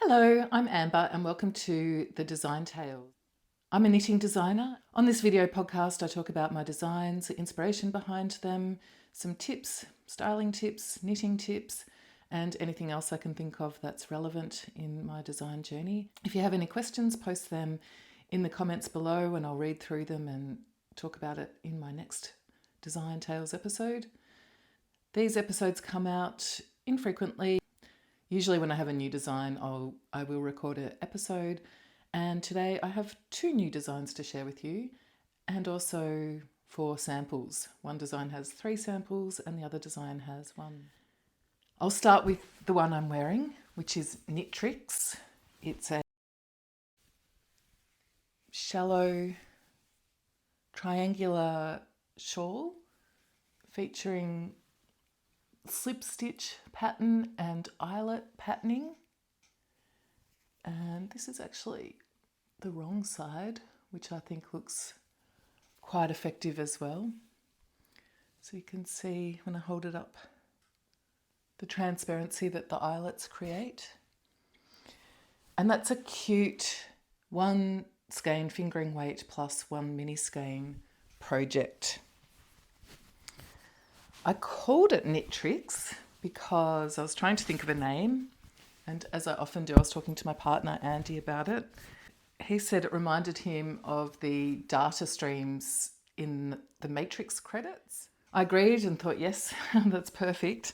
Hello, I'm Amber and welcome to the Design Tales. I'm a knitting designer. On this video podcast, I talk about my designs, the inspiration behind them, some tips, styling tips, knitting tips, and anything else I can think of that's relevant in my design journey. If you have any questions, post them in the comments below and I'll read through them and talk about it in my next Design Tales episode. These episodes come out infrequently. Usually when I have a new design, I will record an episode. And today I have 2 new designs to share with you and also 4 samples. One design has 3 samples and the other design has 1. I'll start with the one I'm wearing, which is Knitrix. It's a shallow triangular shawl featuring slip stitch pattern and eyelet patterning, and this is actually the wrong side, which I think looks quite effective as well. So you can see when I hold it up the transparency that the eyelets create, and that's a cute 1 skein fingering weight plus 1 mini skein project. I called it Knitrix because I was trying to think of a name, and as I often do, I was talking to my partner Andy about it. He said it reminded him of the data streams in the Matrix credits. I agreed and thought, yes, that's perfect.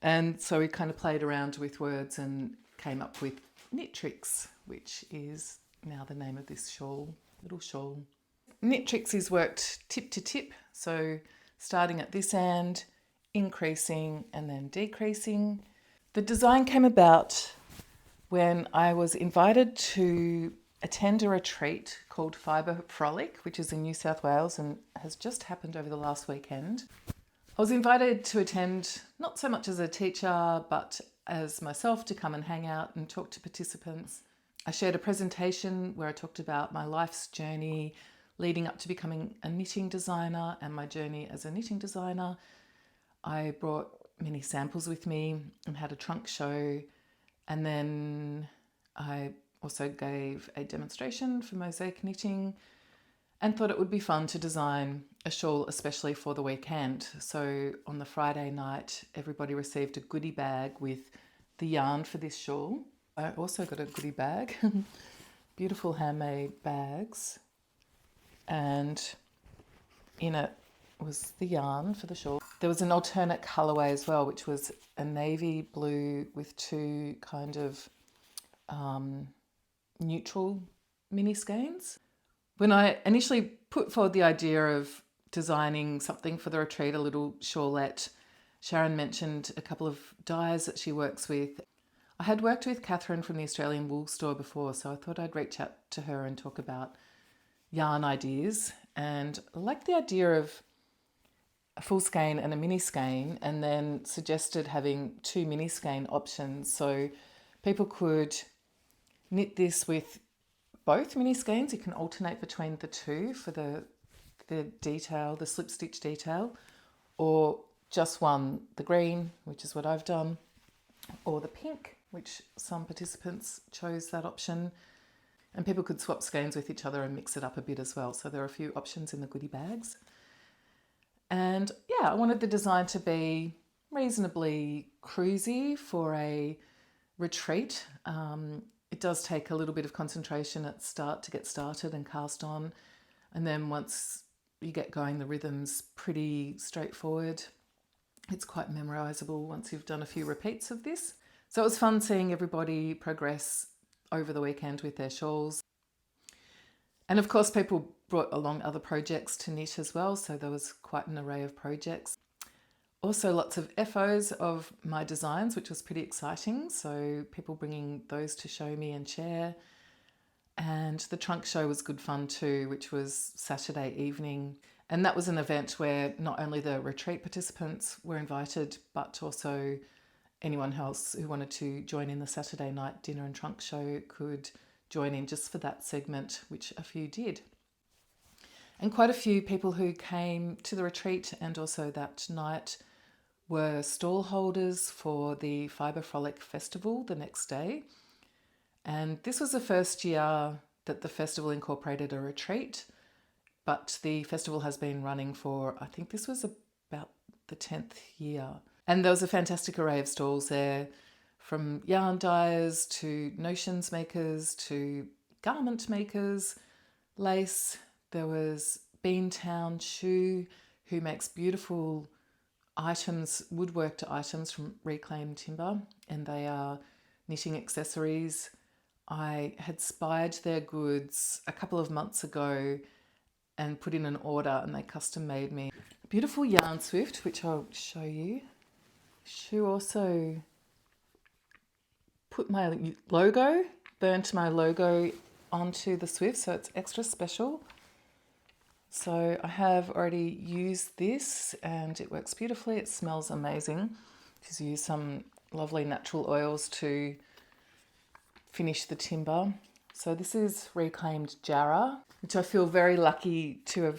And so we kind of played around with words and came up with Knitrix, which is now the name of this shawl, little shawl. Knitrix is worked tip to tip, so starting at this end, increasing and then decreasing. The design came about when I was invited to attend a retreat called Fibre, Frolic, which is in New South Wales and has just happened over the last weekend. I was invited to attend not so much as a teacher, but as myself to come and hang out and talk to participants. I shared a presentation where I talked about my life's journey leading up to becoming a knitting designer and my journey as a knitting designer. I brought many samples with me and had a trunk show, and then I also gave a demonstration for mosaic knitting and thought it would be fun to design a shawl especially for the weekend. So on the Friday night, everybody received a goodie bag with the yarn for this shawl. I also got a goodie bag, beautiful handmade bags, and in it was the yarn for the shawl. There was an alternate colourway as well, which was a navy blue with 2 kind of neutral mini skeins. When I initially put forward the idea of designing something for the retreat, a little shawlette, Sharon mentioned a couple of dyes that she works with. I had worked with Catherine from the Australian Wool Store before, so I thought I'd reach out to her and talk about yarn ideas, and I liked the idea of a full skein and a mini skein, and then suggested having 2 mini skein options so people could knit this with both mini skeins. You can alternate between the 2 for the detail, the slip stitch detail, or just one, the green, which is what I've done, or the pink, which some participants chose that option. And people could swap skeins with each other and mix it up a bit as well. So there are a few options in the goodie bags. And yeah, I wanted the design to be reasonably cruisy for a retreat. It does take a little bit of concentration at start to get started and cast on. And then once you get going, the rhythm's pretty straightforward. It's quite memorizable once you've done a few repeats of this. So it was fun seeing everybody progress over the weekend with their shawls. And of course, people brought along other projects to knit as well, so there was quite an array of projects. Also lots of FOs of my designs, which was pretty exciting, so people bringing those to show me and share. And the trunk show was good fun too, which was Saturday evening. And that was an event where not only the retreat participants were invited, but also anyone else who wanted to join in the Saturday night dinner and trunk show could join in just for that segment, which a few did. And quite a few people who came to the retreat and also that night were stall holders for the Fibre Frolic festival the next day. And this was the first year that the festival incorporated a retreat, but the festival has been running for, I think this was about the 10th year. And there was a fantastic array of stalls there, from yarn dyers to notions makers to garment makers, lace. There was Beantown Shoe, who makes beautiful items, woodworked items from reclaimed timber, and they are knitting accessories. I had spied their goods a couple of months ago and put in an order, and they custom made me a beautiful yarn swift, which I'll show you. She also put my logo, burnt my logo onto the swift, so it's extra special. So I have already used this and it works beautifully. It smells amazing. She's used some lovely natural oils to finish the timber. So this is reclaimed jarrah, which I feel very lucky to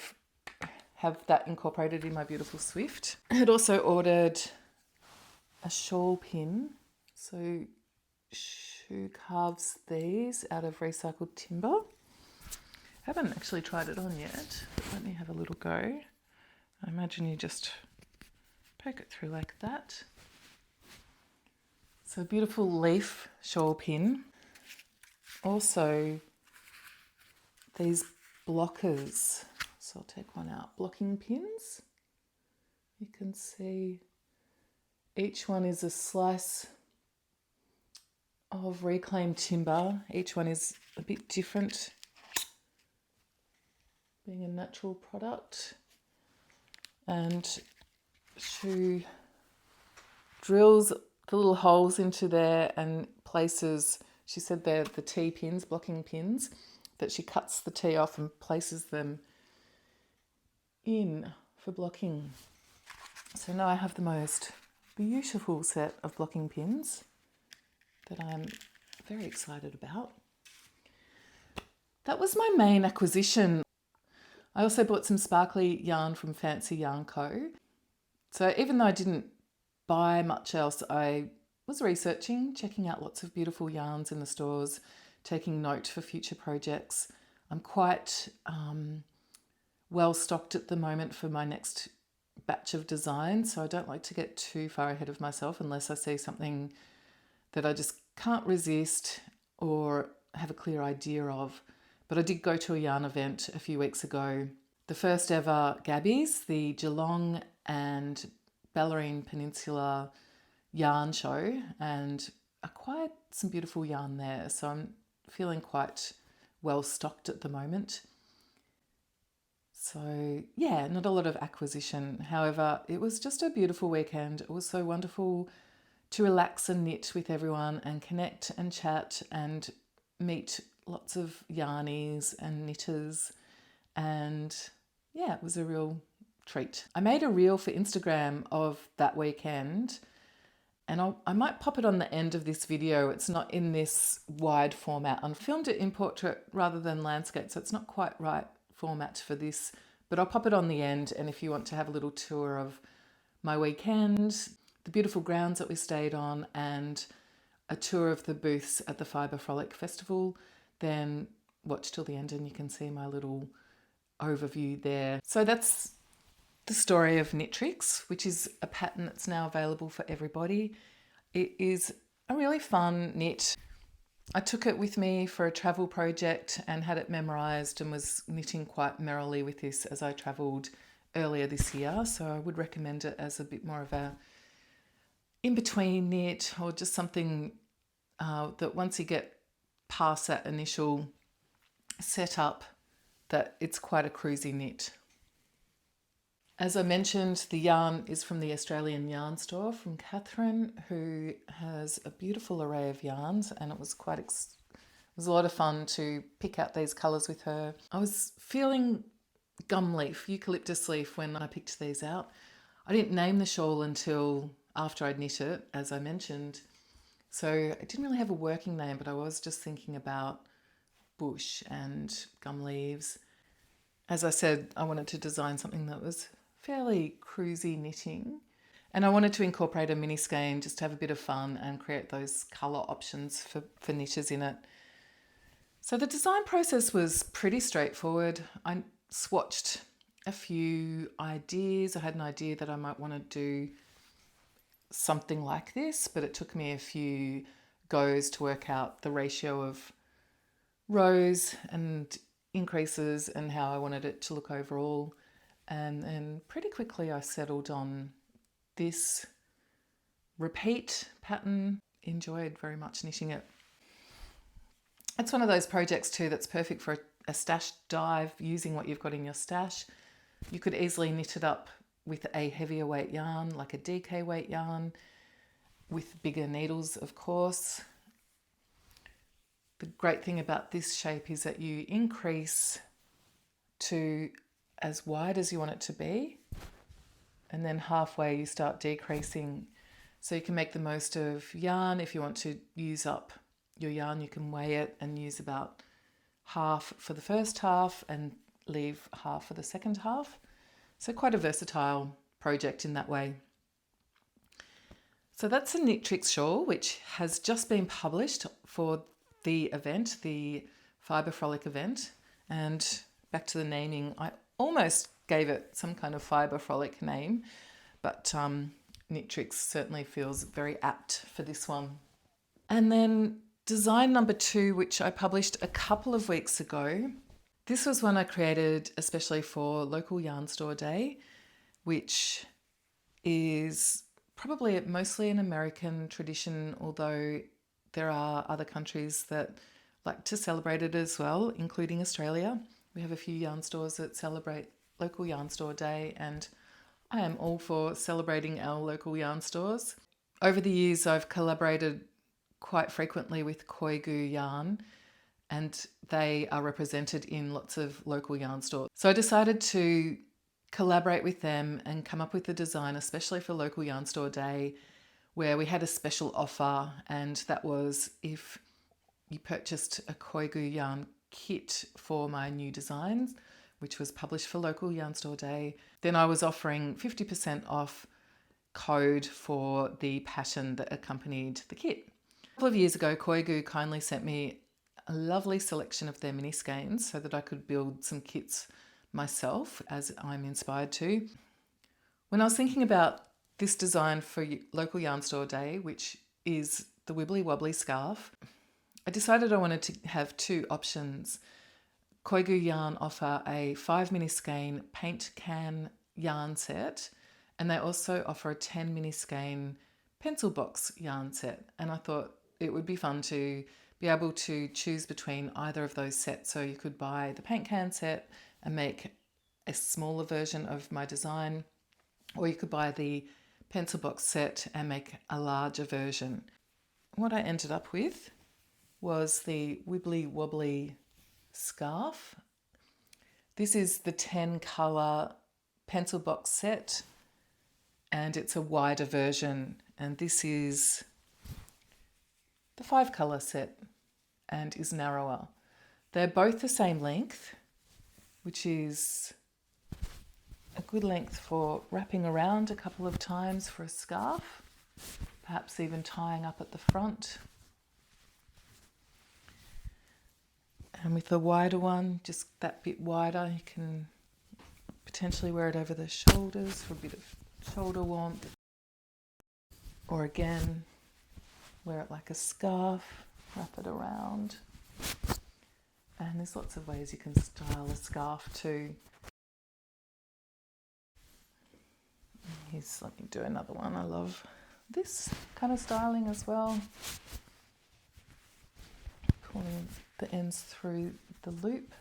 have that incorporated in my beautiful swift. I had also ordered a shawl pin. So Shu carves these out of recycled timber. I haven't actually tried it on yet, but let me have a little go. I imagine you just poke it through like that. So beautiful leaf shawl pin. Also these blockers. So I'll take one out. Blocking pins. You can see each one is a slice of reclaimed timber. Each one is a bit different, being a natural product. And she drills the little holes into there and places, she said they're the T pins, blocking pins, that she cuts the T off and places them in for blocking. So now I have the most beautiful set of blocking pins that I'm very excited about. That was my main acquisition. I also bought some sparkly yarn from Fancy Yarn Co. So even though I didn't buy much else, I was researching, checking out lots of beautiful yarns in the stores, taking note for future projects. I'm quite well stocked at the moment for my next batch of designs, so I don't like to get too far ahead of myself unless I see something that I just can't resist or have a clear idea of. But I did go to a yarn event a few weeks ago, the first ever Gabby's, the Geelong and Bellarine Peninsula yarn show, and acquired some beautiful yarn there. So I'm feeling quite well stocked at the moment. So yeah, not a lot of acquisition. However, it was just a beautiful weekend. It was so wonderful to relax and knit with everyone and connect and chat and meet lots of yarnies and knitters. And yeah, it was a real treat. I made a reel for Instagram of that weekend, and I might pop it on the end of this video. It's not in this wide format. I filmed it in portrait rather than landscape, so it's not quite right format for this, but I'll pop it on the end. And if you want to have a little tour of my weekend, the beautiful grounds that we stayed on, and a tour of the booths at the Fibre Frolic Festival, then watch till the end and you can see my little overview there. So that's the story of Knitrix, which is a pattern that's now available for everybody. It is a really fun knit. I took it with me for a travel project and had it memorised and was knitting quite merrily with this as I travelled earlier this year. So I would recommend it as a bit more of a in-between knit, or just something that once you get past that initial setup, that it's quite a cruisy knit. As I mentioned, the yarn is from the Australian Yarn Store from Catherine, who has a beautiful array of yarns, and it was a lot of fun to pick out these colours with her. I was feeling gum leaf, eucalyptus leaf, when I picked these out. I didn't name the shawl until after I'd knit it, as I mentioned. So I didn't really have a working name, but I was just thinking about bush and gum leaves. As I said, I wanted to design something that was fairly cruisy knitting. And I wanted to incorporate a mini skein just to have a bit of fun and create those colour options for niches in it. So the design process was pretty straightforward. I swatched a few ideas. I had an idea that I might want to do something like this, but it took me a few goes to work out the ratio of rows and increases and how I wanted it to look overall. And then pretty quickly I settled on this repeat pattern. Enjoyed very much knitting it. It's one of those projects too that's perfect for a stash dive, using what you've got in your stash. You could easily knit it up with a heavier weight yarn, like a DK weight yarn, with bigger needles, of course. The great thing about this shape is that you increase to as wide as you want it to be, and then halfway you start decreasing. So you can make the most of yarn. If you want to use up your yarn, you can weigh it and use about half for the first half and leave half for the second half. So quite a versatile project in that way. So that's a Knitrix shawl, which has just been published for the event, the Fibre Frolic event. And back to the naming, I almost gave it some kind of Fibre Frolic name, but Knitrix certainly feels very apt for this one. And then design number 2, which I published a couple of weeks ago. This was one I created especially for Local Yarn Store Day, which is probably mostly an American tradition, although there are other countries that like to celebrate it as well, including Australia. We have a few yarn stores that celebrate Local Yarn Store Day, and I am all for celebrating our local yarn stores. Over the years, I've collaborated quite frequently with Koigu Yarn, and they are represented in lots of local yarn stores. So I decided to collaborate with them and come up with a design, especially for Local Yarn Store Day, where we had a special offer, and that was if you purchased a Koigu Yarn kit for my new designs, which was published for Local Yarn Store Day, then I was offering 50% off code for the pattern that accompanied the kit. A couple of years ago, Koigu kindly sent me a lovely selection of their mini skeins so that I could build some kits myself as I'm inspired to. When I was thinking about this design for Local Yarn Store Day, which is the Wibbly Wobbly scarf, I decided I wanted to have 2 options. Koigu Yarn offer a 5 mini skein paint can yarn set, and they also offer a 10 mini skein pencil box yarn set. And I thought it would be fun to be able to choose between either of those sets. So you could buy the paint can set and make a smaller version of my design, or you could buy the pencil box set and make a larger version. What I ended up with was the Wibbly Wobbly scarf. This is the 10 colour pencil box set, and it's a wider version, and this is the 5 colour set and is narrower. They're both the same length, which is a good length for wrapping around a couple of times for a scarf, perhaps even tying up at the front. And with the wider one, just that bit wider, you can potentially wear it over the shoulders for a bit of shoulder warmth. Or again, wear it like a scarf, wrap it around. And there's lots of ways you can style a scarf too. Let me do another one. I love this kind of styling as well. Pulling the ends through the loop.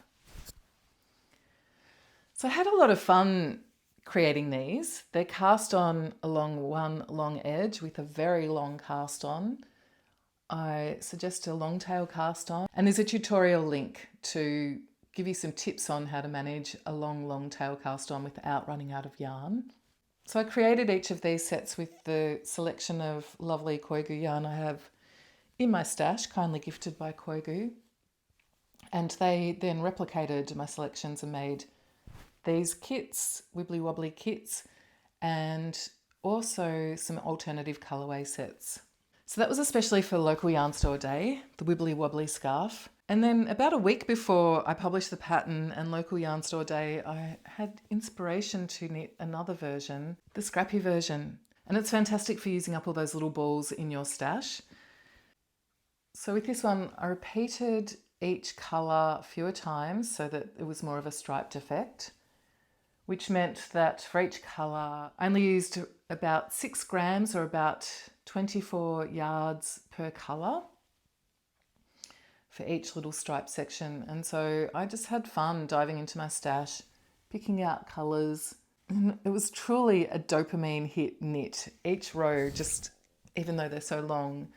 So I had a lot of fun creating these. They're cast on along one long edge with a very long cast on. I suggest a long tail cast on, and there's a tutorial link to give you some tips on how to manage a long tail cast on without running out of yarn. So I created each of these sets with the selection of lovely Koigu yarn I have in my stash, kindly gifted by Koigu. And they then replicated my selections and made these kits, Wibbly Wobbly kits. And also some alternative colourway sets. So that was especially for local yarn store day, the Wibbly Wobbly scarf. And then about a week before I published the pattern and local yarn store day, I had inspiration to knit another version, the scrappy version. And it's fantastic for using up all those little balls in your stash. So with this one, I repeated each colour fewer times so that it was more of a striped effect, which meant that for each colour, I only used about 6 grams or about 24 yards per colour for each little stripe section. And so I just had fun diving into my stash, picking out colours. And it was truly a dopamine hit knit. Each row, just even though they're so long,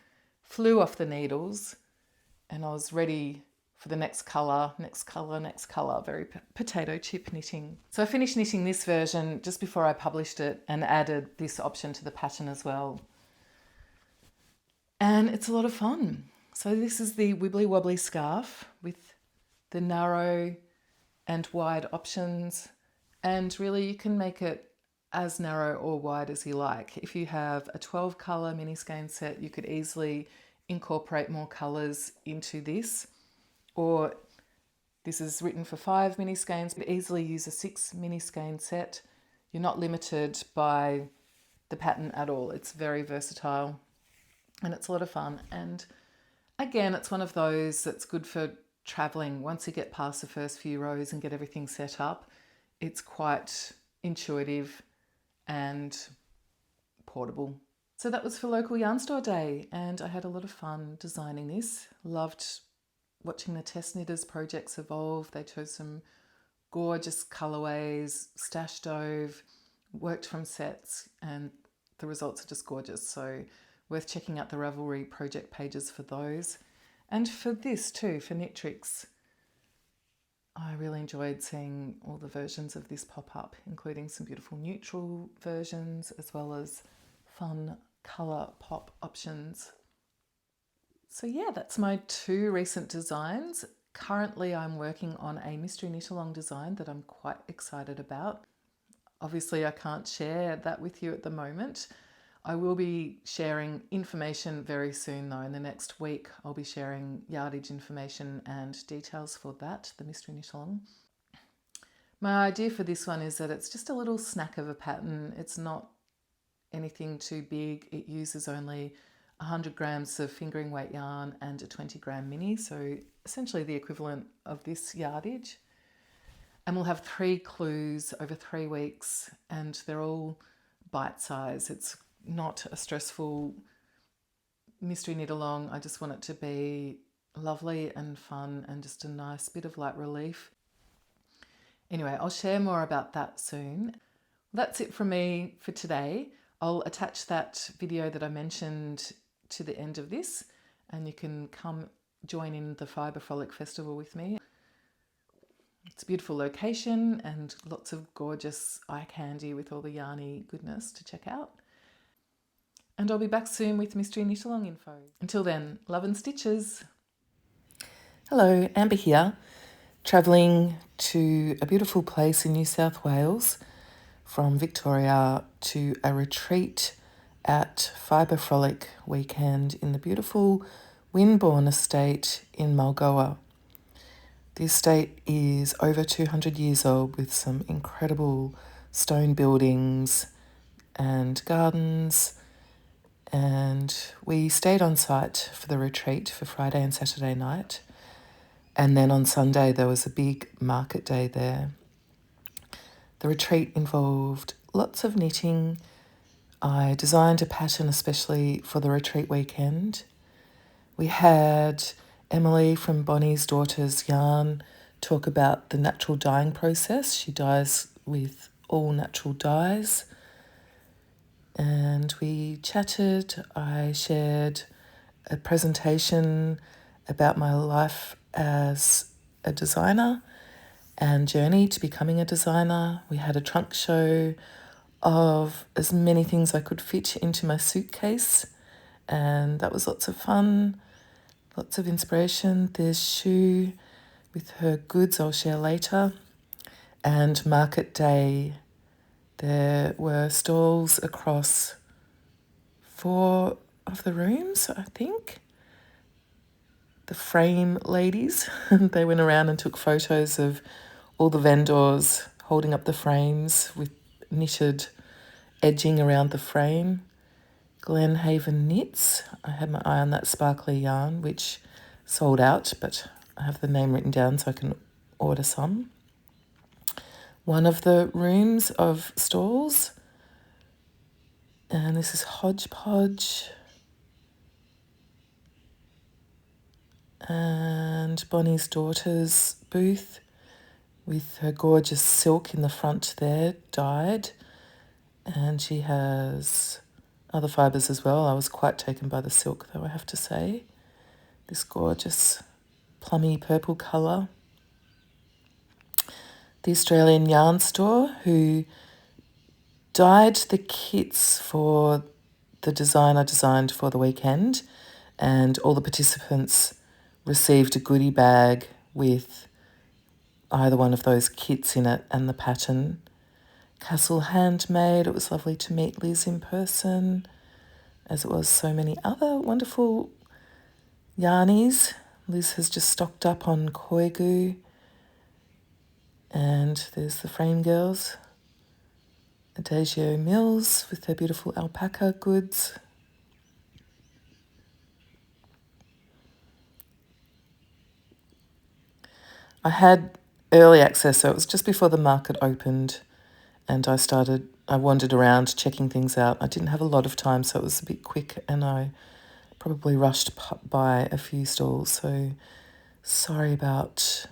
flew off the needles, and I was ready for the next colour, next colour, next colour, very potato chip knitting. So I finished knitting this version just before I published it and added this option to the pattern as well. And it's a lot of fun. So this is the Wibbly Wobbly scarf with the narrow and wide options. And really you can make it as narrow or wide as you like. If you have a 12 colour mini skein set, you could easily incorporate more colours into this. Or this is written for 5 mini skeins, but easily use a 6 mini skein set. You're not limited by the pattern at all. It's very versatile and it's a lot of fun. And again, it's one of those that's good for traveling. Once you get past the first few rows and get everything set up, it's quite intuitive and portable. So that was for local yarn store day, and I had a lot of fun designing this. Loved watching the test knitters projects evolve. They chose some gorgeous colorways, stash dove, worked from sets, and the results are just gorgeous. So worth checking out the Ravelry project pages for those. And for this too, for Knitrix, I really enjoyed seeing all the versions of this pop up, including some beautiful neutral versions as well as fun colour pop options. So yeah, that's my 2 recent designs. Currently I'm working on a mystery knit along design that I'm quite excited about. Obviously I can't share that with you at the moment. I will be sharing information very soon though. In the next week I'll be sharing yardage information and details for that, the mystery knit along. My idea for this one is that it's just a little snack of a pattern. It's not anything too big. It uses only 100 grams of fingering weight yarn and a 20 gram mini, so essentially the equivalent of this yardage. And we'll have 3 clues over 3 weeks, and they're all bite size. It's not a stressful mystery knit along. I just want it to be lovely and fun and just a nice bit of light relief. Anyway, I'll share more about that soon. That's it from me for today. I'll attach that video that I mentioned to the end of this, and you can come join in the Fibre Frolic Festival with me. It's a beautiful location and lots of gorgeous eye candy with all the yarny goodness to check out. And I'll be back soon with mystery knit along info. Until then, love and stitches. Hello, Ambah here, travelling to a beautiful place in New South Wales from Victoria to a retreat at Fibre Frolic weekend in the beautiful Windbourne estate in Mulgoa. The estate is over 200 years old with some incredible stone buildings and gardens, and we stayed on site for the retreat for Friday and Saturday night, and then on Sunday there was a big market day there. The retreat involved lots of knitting. I designed a pattern especially for the retreat weekend. We had Emily from Bonnie's Daughter's Yarn talk about the natural dyeing process. She dyes with all natural dyes. And we chatted. I shared a presentation about my life as a designer and journey to becoming a designer. We had a trunk show of as many things I could fit into my suitcase, and that was lots of fun, lots of inspiration. There's Shu with her goods I'll share later, and market day There were stalls across 4 of the rooms, I think. The frame ladies, they went around and took photos of all the vendors holding up the frames with knitted edging around the frame. Glenhaven Knits, I had my eye on that sparkly yarn, which sold out, but I have the name written down so I can order some. One of the rooms of stalls, and this is Hodgepodge. And Bonnie's daughter's booth with her gorgeous silk in the front there, dyed. And she has other fibres as well. I was quite taken by the silk though, I have to say. This gorgeous plummy purple colour. The Australian Yarn Store, who dyed the kits for the design I designed for the weekend, and all the participants received a goodie bag with either one of those kits in it and the pattern. Castle Handmade, it was lovely to meet Liz in person, as it was so many other wonderful yarnies. Liz has just stocked up on Koigu. And there's the Frame Girls. Adagio Mills with their beautiful alpaca goods. I had early access, so it was just before the market opened, and I wandered around checking things out. I didn't have a lot of time, so it was a bit quick, and I probably rushed by a few stalls, so sorry about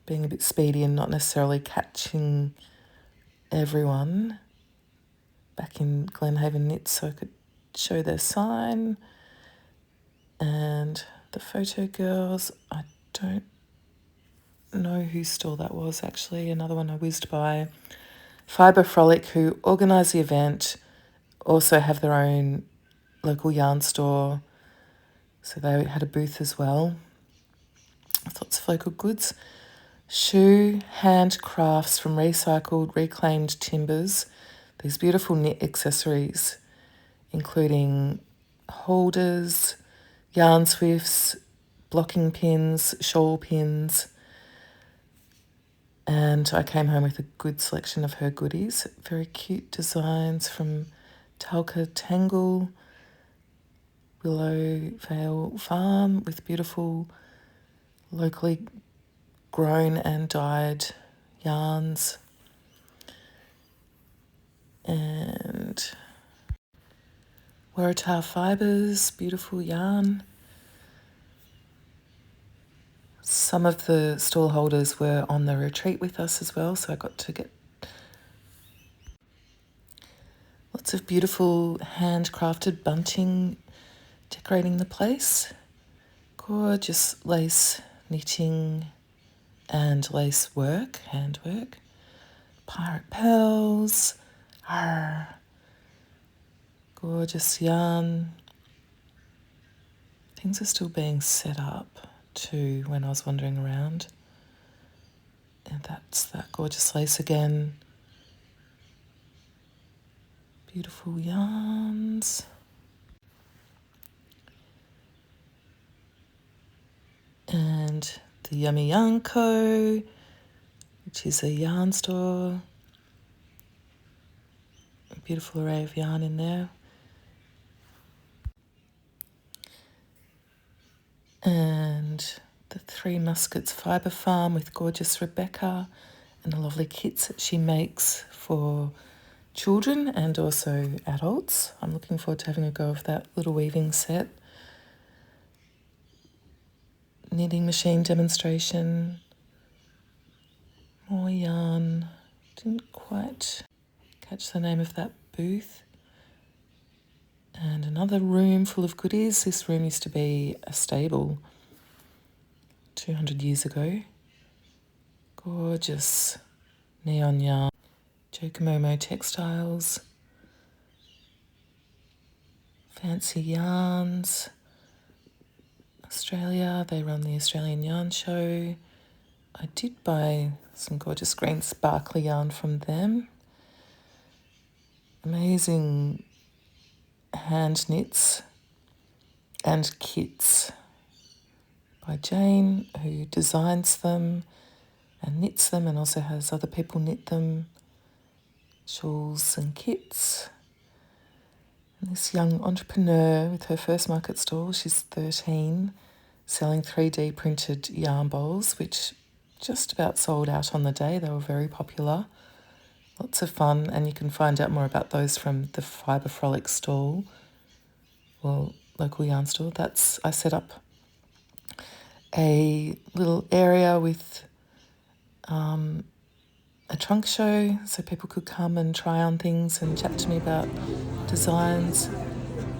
being a bit speedy and not necessarily catching everyone. Back in Glenhaven Knits so I could show their sign. And the Photo Girls, I don't know whose stall that was actually, another one I whizzed by. Fibre Frolic, who organised the event, also have their own local yarn store, so they had a booth as well. Lots of local goods. Shoe handcrafts from recycled, reclaimed timbers. These beautiful knit accessories, including holders, yarn swifts, blocking pins, shawl pins. And I came home with a good selection of her goodies. Very cute designs from Talca Tangle, Willow Vale Farm, with beautiful locally grown and dyed yarns. And Waratah Fibres, beautiful yarn. Some of the stall holders were on the retreat with us as well, so I got to get lots of beautiful handcrafted bunting decorating the place. Gorgeous lace knitting and lace work, handwork. Pirate pearls. Arr. Gorgeous yarn. Things are still being set up too when I was wandering around. And that's that gorgeous lace again. Beautiful yarns. And the Yummy Yarn Co., which is a yarn store. A beautiful array of yarn in there. And the Three Muskets Fibre Farm with gorgeous Rebecca and the lovely kits that she makes for children and also adults. I'm looking forward to having a go of that little weaving set. Knitting machine demonstration. More yarn. Didn't quite catch the name of that booth. And another room full of goodies. This room used to be a stable 200 years ago. Gorgeous neon yarn. Jokomomo textiles. Fancy yarns. Australia, they run the Australian Yarn Show. I did buy some gorgeous green sparkly yarn from them. amazing hand knits and kits by Jane, who designs them and knits them and also has other people knit them, shawls and kits. And this young entrepreneur with her first market stall, she's 13, selling 3D printed yarn bowls, which just about sold out on the day. They were very popular. Lots of fun, and you can find out more about those from the Fibre Frolic stall, or local yarn store. I set up a little area with a trunk show so people could come and try on things and chat to me about designs.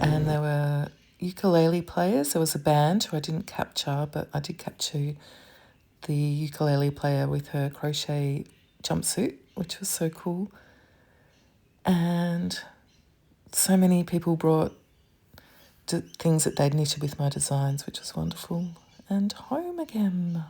And there were ukulele players. There was a band who I didn't capture, but I did capture the ukulele player with her crochet jumpsuit, which was so cool. And so many people brought things that they'd knitted with my designs, which was wonderful. And home again.